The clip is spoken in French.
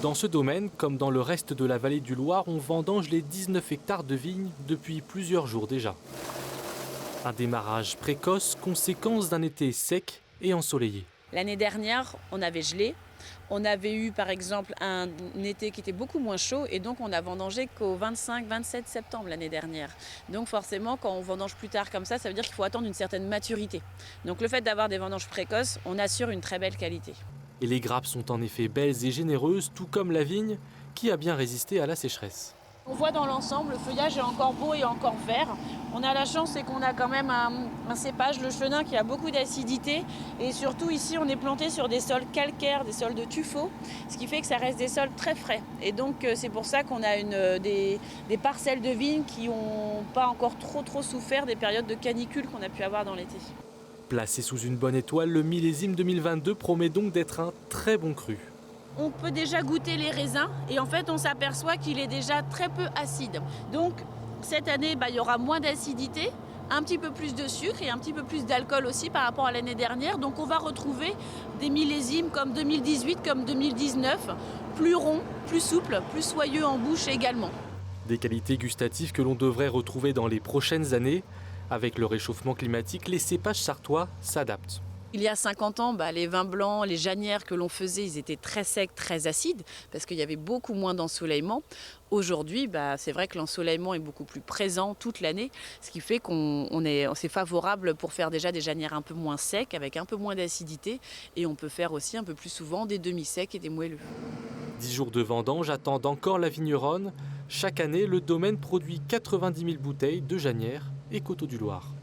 Dans ce domaine, comme dans le reste de la vallée du Loir, on vendange les 19 hectares de vignes depuis plusieurs jours déjà. Un démarrage précoce, conséquence d'un été sec et ensoleillé. L'année dernière, on avait gelé. On avait eu par exemple un été qui était beaucoup moins chaud et donc on a vendangé qu'au 25-27 septembre l'année dernière. Donc forcément quand on vendange plus tard comme ça veut dire qu'il faut attendre une certaine maturité. Donc le fait d'avoir des vendanges précoces, on assure une très belle qualité. Et les grappes sont en effet belles et généreuses, tout comme la vigne, qui a bien résisté à la sécheresse. On voit dans l'ensemble, le feuillage est encore beau et encore vert. On a la chance, c'est qu'on a quand même un cépage, le chenin, qui a beaucoup d'acidité. Et surtout ici, on est planté sur des sols calcaires, des sols de tuffeau, ce qui fait que ça reste des sols très frais. Et donc c'est pour ça qu'on a des parcelles de vignes qui n'ont pas encore trop souffert des périodes de canicule qu'on a pu avoir dans l'été. Placé sous une bonne étoile, le millésime 2022 promet donc d'être un très bon cru. On peut déjà goûter les raisins et en fait on s'aperçoit qu'il est déjà très peu acide. Donc cette année il y aura moins d'acidité, un petit peu plus de sucre et un petit peu plus d'alcool aussi par rapport à l'année dernière. Donc on va retrouver des millésimes comme 2018, comme 2019, plus ronds, plus souples, plus soyeux en bouche également. Des qualités gustatives que l'on devrait retrouver dans les prochaines années. Avec le réchauffement climatique, les cépages sartois s'adaptent. Il y a 50 ans, les vins blancs, les janières que l'on faisait, ils étaient très secs, très acides, parce qu'il y avait beaucoup moins d'ensoleillement. Aujourd'hui, c'est vrai que l'ensoleillement est beaucoup plus présent toute l'année, ce qui fait c'est favorable pour faire déjà des janières un peu moins secs, avec un peu moins d'acidité, et on peut faire aussi un peu plus souvent des demi-secs et des moelleux. 10 jours de vendange attendent encore la vigneronne. Chaque année, le domaine produit 90 000 bouteilles de janières et coteaux du Loir.